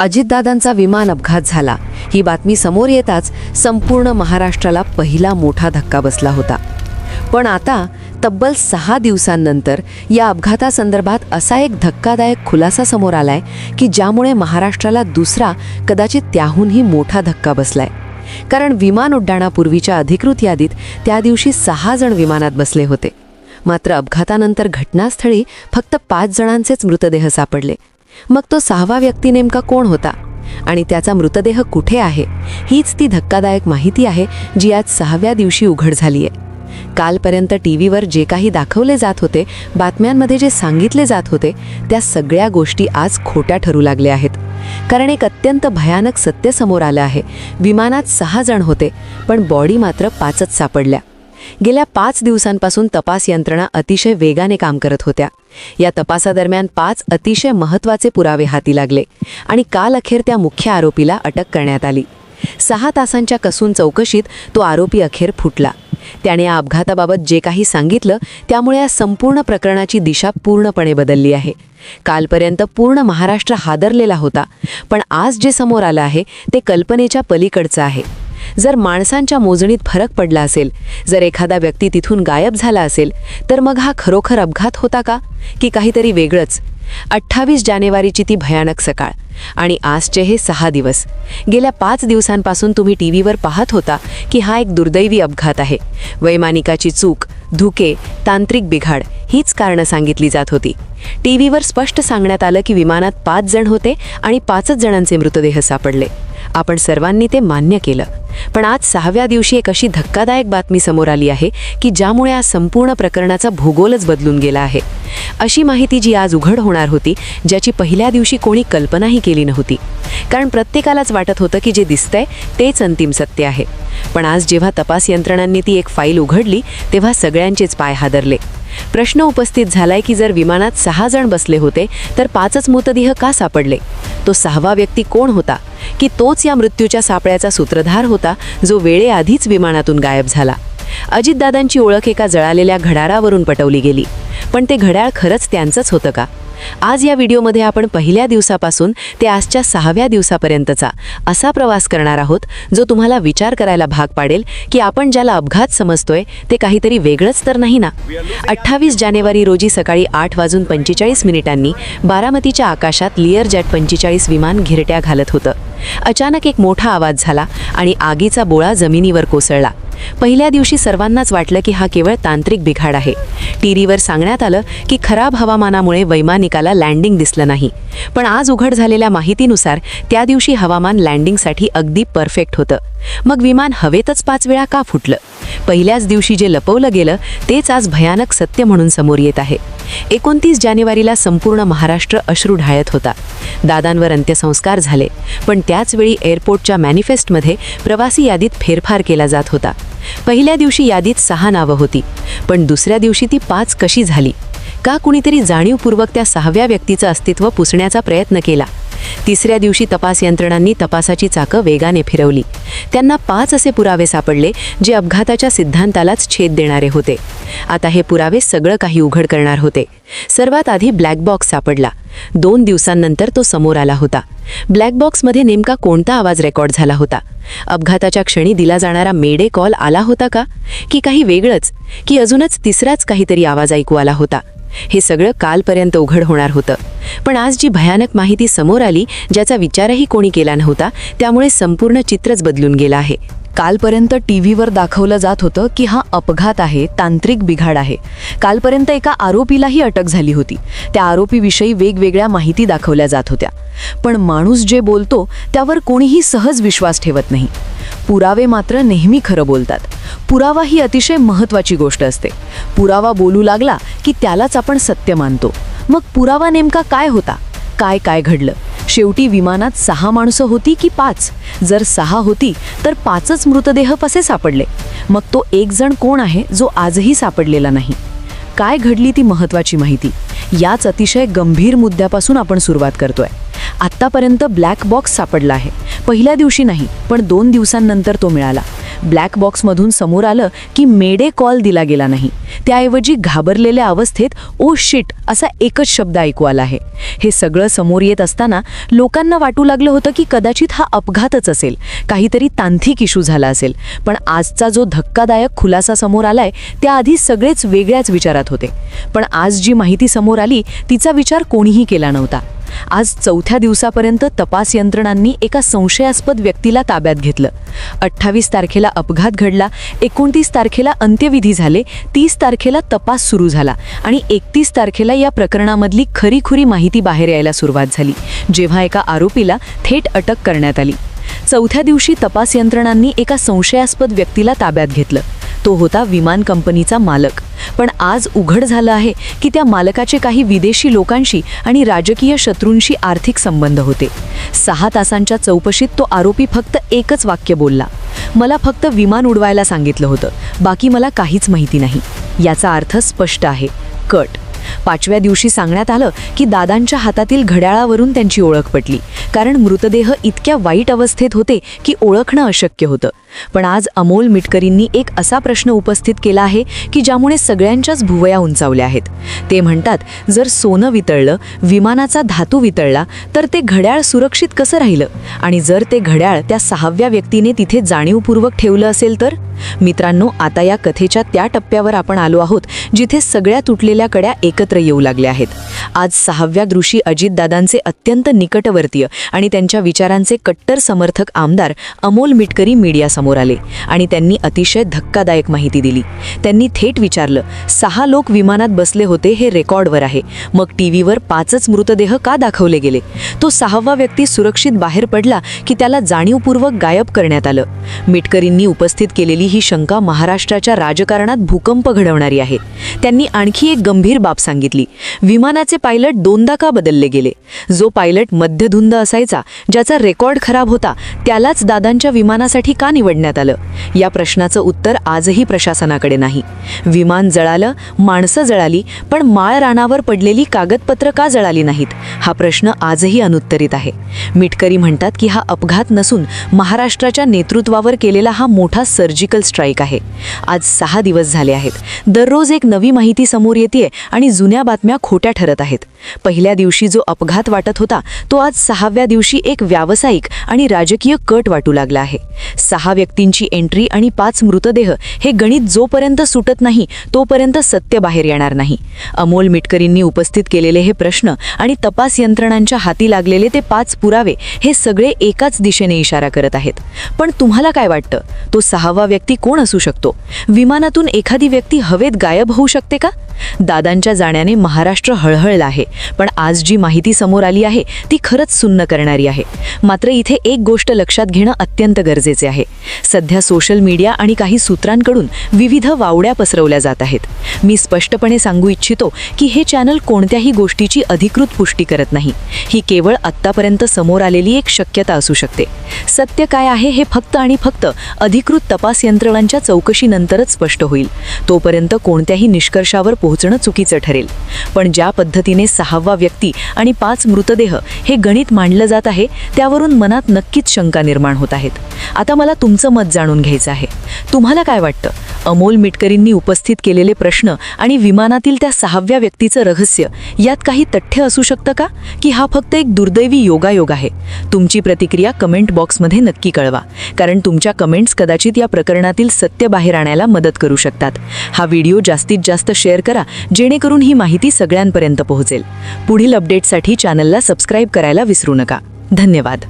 अजितदादांचा विमान अपघात झाला ही बातमी समोर येताच संपूर्ण महाराष्ट्राला पहिला मोठा धक्का बसला होता. पण आता तब्बल 6 दिवसांनंतर या अपघातासंदर्भात असा एक धक्कादायक खुलासा समोर आलाय की ज्यामुळे महाराष्ट्राला दुसरा, कदाचित त्याहूनही मोठा धक्का बसलाय. कारण विमान उड्डाणापूर्वीच्या अधिकृत यादीत त्या दिवशी 6 जण विमानात बसले होते. मात्र अपघातानंतर घटनास्थळी फक्त 5 जणांचेच मृतदेह सापडले. मग तो 6वा व्यक्ती नेमका कोण होता आणि त्याचा मृतदेह कुठे आहे, हीच ती धक्कादायक माहिती आहे जी आज 6व्या दिवशी उघड झालीय. कालपर्यंत टीव्हीवर जे काही दाखवले जात होते, बातम्यांमध्ये जे सांगितले जात होते, त्या सगळ्या गोष्टी आज खोट्या ठरू लागल्या आहेत. कारण एक अत्यंत भयानक सत्य समोर आलं आहे. विमानात 6 जण होते, पण बॉडी मात्र 5च सापडल्या. गेल्या 5 दिवसांपासून तपास यंत्रणा अतिशय वेगाने काम करत होत्या. या तपासादरम्यान 5 अतिशय महत्त्वाचे पुरावे हाती लागले आणि काल अखेर त्या मुख्य आरोपीला अटक करण्यात आली. 6 तासांच्या कसून चौकशीत तो आरोपी अखेर फुटला. त्याने या अपघाताबाबत जे काही सांगितलं त्यामुळे या संपूर्ण प्रकरणाची दिशा पूर्णपणे बदलली आहे. कालपर्यंत पूर्ण महाराष्ट्र हादरलेला होता, पण आज जे समोर आलं आहे ते कल्पनेच्या पलीकडचं आहे. जर माणसांच्या मोजणीत फरक पडला असेल, जर एखादा व्यक्ती तिथून गायब झाला असेल, तर मग हा खरोखर अपघात होता का, की काहीतरी वेगळंच? 28 जानेवारीची ती भयानक सकाळ आणि आजचे हे 6 दिवस. गेल्या 5 दिवसांपासून तुम्ही टीव्हीवर पाहत होता की हा एक दुर्दैवी अपघात आहे. वैमानिकाची चूक, धुके, तांत्रिक बिघाड हीच कारणं सांगितली जात होती. टीव्हीवर स्पष्ट सांगण्यात आलं की विमानात 5 जण होते आणि 5च जणांचे मृतदेह सापडले. आपण सर्वांनी ते मान्य केलं. पण आज 6व्या दिवशी एक अशी धक्कादायक बातमी समोर आली आहे की ज्यामुळे आज संपूर्ण प्रकरणाचा भूगोलच बदलून गेला आहे. अशी माहिती जी आज उघड होणार होती, ज्याची पहिल्या दिवशी कोणी कल्पनाही केली नव्हती. कारण प्रत्येकालाच वाटत होतं की जे दिसतंय तेच अंतिम सत्य आहे. पण आज जेव्हा तपास यंत्रणांनी ती एक फाईल उघडली, तेव्हा सगळ्यांचेच पाय हादरले. प्रश्न उपस्थित झालाय की जर विमानात 6 जण बसले होते तर 5च मृतदेह का सापडले? तो 6वा व्यक्ती कोण होता? की तोच या मृत्यूच्या सापळ्याचा सूत्रधार होता जो वेळेआधीच विमानातून गायब झाला? अजितदादांची ओळख एका जळालेल्या घड्याळावरून पटवली गेली, पण ते घड्याळ खरंच त्यांचंच होतं का? आज या व्हिडिओमध्ये आपण पहिल्या दिवसापासून ते आजच्या 6व्या दिवसापर्यंतचा असा प्रवास करणार आहोत जो तुम्हाला विचार करायला भाग पाडेल की आपण ज्याला अपघात समजतोय ते काहीतरी वेगळंच तर नाही ना. 28 जानेवारी रोजी सकाळी 8:45 बारामतीच्या आकाशात लिअरजेट 45 विमान घिरट्या घालत होतं. अचानक एक मोठा आवाज झाला आणि आगीचा बोळा जमिनीवर कोसळला. पहिल्या दिवशी सर्वांनाच वाटलं की हा केवळ तांत्रिक बिघाड आहे. टीव्हीवर सांगण्यात आलं की खराब हवामानामुळे वैमानिकाला लँडिंग दिसलं नाही. पण आज उघड झालेल्या माहितीनुसार त्या दिवशी हवामान लँडिंगसाठी अगदी परफेक्ट होतं. मग विमान हवेतच 5 वेळा का फुटलं? पहिल्याच दिवशी जे लपवलं गेलं तेच आज भयानक सत्य म्हणून समोर येत आहे. 29 जानेवारीला संपूर्ण महाराष्ट्र अश्रू ढाळत होता. दादांवर अंत्यसंस्कार झाले, पण त्याचवेळी एअरपोर्टच्या मॅनिफेस्टमध्ये प्रवासी यादीत फेरफार केला जात होता. पहिल्या दिवशी यादीत 6 नावं होती, पण दुसऱ्या दिवशी ती 5 कशी झाली? का कुणीतरी जाणीवपूर्वक त्या 6व्या व्यक्तीचं अस्तित्व पुसण्याचा प्रयत्न केला? तिसऱ्या दिवशी तपास यंत्रणांनी तपासाची चाकं वेगाने फिरवली. त्यांना 5 असे पुरावे सापडले जे अपघाताच्या सिद्धांतालाच छेद देणारे होते. आता हे पुरावे सगळं काही उघड करणार होते. सर्वात आधी ब्लॅक बॉक्स सापडला. 2 दिवसांनंतर तो समोर आला होता. ब्लॅक बॉक्समध्ये नेमका कोणता आवाज रेकॉर्ड झाला होता? अपघाताच्या क्षणी दिला जाणारा मेडे कॉल आला होता का? की काही वेगळंच? की अजूनच तिसराच काहीतरी आवाज ऐकू आला होता? हे सगळं कालपर्यंत उघड होणार होतं. पण आज जी भयानक माहिती समोर आली, ज्याचा विचारही कोणी केला नव्हता, त्यामुळे संपूर्ण चित्रच बदलून गेलं आहे. कालपर्यंत टीव्हीवर दाखवलं जात होतं की हा अपघात आहे, तांत्रिक बिघाड आहे. कालपर्यंत एका आरोपीलाही अटक झाली होती. त्या आरोपीविषयी वेगवेगळ्या माहिती दाखवल्या जात होत्या. पण माणूस जे बोलतो त्यावर कोणीही सहज विश्वास ठेवत नाही. पुरावे मात्र नेहमी खरं बोलतात. पुरावा ही अतिशय महत्त्वाची गोष्ट असते. पुरावा बोलू लागला की त्यालाच आपण सत्य मानतो. मग पुरावा नेमका काय होता? काय घडलं? शेवटी विमानात 6 माणसं होती की 5? जर 6 होती तर 5च मृतदेह कसे सापडले? मग तो एक जण कोण आहे जो आजही सापडलेला नाही? काय घडली ती महत्त्वाची माहिती? याच अतिशय गंभीर मुद्द्यापासून आपण सुरुवात करतोय. आत्तापर्यंत ब्लॅक बॉक्स सापडला आहे. पहिल्या दिवशी नाही, पण 2 दिवसांनंतर तो मिळाला. ब्लॅक बॉक्समधून समोर आलं की मेडे कॉल दिला गेला नाही. त्याऐवजी घाबरलेल्या अवस्थेत ओ शिट असा एकच शब्द ऐकू आला आहे. हे सगळं समोर येत असताना लोकांना वाटू लागलं होतं की कदाचित हा अपघातच असेल, काहीतरी तांत्रिक इश्यू झाला असेल. पण आजचा जो धक्कादायक खुलासा समोर आलाय त्याआधी सगळेच वेगळ्याच विचारात होते. पण आज जी माहिती समोर आली तिचा विचार कोणीही केला नव्हता. आज 4थ्या दिवसापर्यंत तपास यंत्रणांनी एका संशयास्पद व्यक्तीला ताब्यात घेतलं. 28 तारखेला अपघात घडला, 29 तारखेला अंत्यविधी झाले, 30 तारखेला तपास सुरू झाला आणि 31 तारखेला या प्रकरणामधली खरीखुरी माहिती बाहेर यायला सुरुवात झाली, जेव्हा एका आरोपीला थेट अटक करण्यात आली. 4थ्या दिवशी तपास यंत्रणांनी एका संशयास्पद व्यक्तीला ताब्यात घेतलं. तो होता विमान कंपनीचा मालक. पण आज उघड झालं आहे की त्या मालकाचे काही विदेशी लोकांशी आणि राजकीय शत्रूंशी आर्थिक संबंध होते. 6 तासांच्या चौकशीत तो आरोपी फक्त एकच वाक्य बोलला, मला फक्त विमान उडवायला सांगितलं होतं, बाकी मला काहीच माहिती नाही. याचा अर्थ स्पष्ट आहे, कट. 5व्या दिवशी सांगण्यात आलं की दादांच्या हातातील घड्याळावरून त्यांची ओळख पटली, कारण मृतदेह इतक्या वाईट अवस्थेत होते की ओळखणं अशक्य होतं. पण आज अमोल मिटकरींनी एक असा प्रश्न उपस्थित केला आहे की ज्यामुळे सगळ्यांच्याच भुवया उंचावल्या आहेत. ते म्हणतात, जर सोनं वितळलं, विमानाचा धातू वितळला, तर ते घड्याळ सुरक्षित कसं राहिलं? आणि जर ते घड्याळ त्या 6व्या व्यक्तीने तिथे जाणीवपूर्वक ठेवलं असेल तर? मित्रांनो, आता या कथेच्या त्या टप्प्यावर आपण आलो आहोत जिथे सगळ्या तुटलेल्या कड्या एकत्र येऊ लागल्या आहेत. आज 6व्या दिवशी अजितदादांचे अत्यंत निकटवर्तीय आणि त्यांच्या विचारांचे कट्टर समर्थक आमदार अमोल मिटकरी मीडियासमोर आले आणि त्यांनी अतिशय धक्कादायक माहिती दिली. त्यांनी थेट विचारलं, 6 लोक विमानात बसले होते हे रेकॉर्डवर आहे, मग टीव्हीवर 5च मृतदेह का दाखवले गेले? तो 6वा व्यक्ती सुरक्षित बाहेर पडला की त्याला जाणीवपूर्वक गायब करण्यात आलं? मिटकरींनी उपस्थित केलेली ही शंका महाराष्ट्राच्या राजकारणात भूकंप घडवणारी आहे. त्यांनी आणखी एक गंभीर बाब सांगितली, विमानाचे पायलट 2दा का बदलले गेले? जो पायलट मध्यधुंद असायचा, ज्याचा रेकॉर्ड खराब होता, त्यालाच दादांच्या विमानासाठी का निवडण्यात आलं? या प्रश्नाचं उत्तर आजही प्रशासनाकडे नाही. विमान जळालं, माणसं जळाली, पण माळ रानावर पडलेली कागदपत्र का जळाली नाहीत? हा प्रश्न आजही अनुत्तरित आहे. मिटकरी म्हणतात की हा अपघात नसून महाराष्ट्राच्या नेतृत्वावर केलेला हा मोठा सर्जिकल स्ट्राईक आहे. आज 6 दिवस झाले आहेत. दररोज एक नवी माहिती समोर येते आणि जुन्या बातम्या खोट्या ठरत आहेत. पहिल्या दिवशी जो अपघात वाटत होता तो आज 6व्या दिवशी एक व्यावसायिक आणि राजकीय कट वाटू लागला आहे. 6 व्यक्तींची एंट्री आणि 5 मृतदेह हे गणित जोपर्यंत सुटत नाही तोपर्यंत सत्य बाहेर येणार नाही. अमोल मिटकरींनी उपस्थित केलेले हे प्रश्न आणि तपास यंत्रणांच्या हाती लागलेले ते 5 पुरावे हे सगळे एकाच दिशेने इशारा करत आहेत. पण तुम्हाला काय वाटतं, तो 6वा व्यक्ती कोण असू शकतो? विमानातून एखादी व्यक्ती हवेत गायब होऊ शकते का? दादांच्या जाण्याने महाराष्ट्र हळहळला आहे, पण आज जी माहिती समोर आली आहे ती खरंच सुन्न करणारी आहे. मात्र इथे एक गोष्ट लक्षात घेणं अत्यंत गरजेचे आहे. सध्या सोशल मीडिया आणि काही सूत्रांकडून विविध वावड्या पसरवल्या जात आहेत. मी स्पष्टपणे सांगू इच्छितो की हे चॅनल कोणत्याही गोष्टीची अधिकृत पुष्टी करत नाही. ही केवळ आत्तापर्यंत समोर आलेली एक शक्यता असू शकते. सत्य काय आहे हे फक्त आणि फक्त अधिकृत तपास यंत्रणांच्या चौकशीनंतरच स्पष्ट होईल. तोपर्यंत कोणत्याही निष्कर्षावर पोहोचणं चुकीचं ठरेल. पण ज्या पद्धतीने 6वा व्यक्ती आणि 5 मृतदेह हे गणित मांडलं जात आहे त्यावरून मनात नक्कीच शंका निर्माण होत आहेत. आता मला तुमचं मत जाणून घ्यायचं आहे. तुम्हाला काय वाटतं? अमोल मिटकरींनी उपस्थित केलेले प्रश्न आणि विमानातील त्या 6व्या व्यक्तीचं रहस्य यात काही तथ्य असू शकतं का, की हा फक्त एक दुर्दैवी योगायोग आहे? तुमची प्रतिक्रिया कमेंट बॉक्समध्ये नक्की कळवा, कारण तुमच्या कमेंट्स कदाचित या प्रकरणातील सत्य बाहेर आणायला मदत करू शकतात. हा व्हिडिओ जास्तीत जास्त शेअर करा जेणेकरून ही माहिती सगळ्यांपर्यंत पोहोचेल. पुढील अपडेटसाठी चॅनलला सबस्क्राईब करायला विसरू नका. धन्यवाद.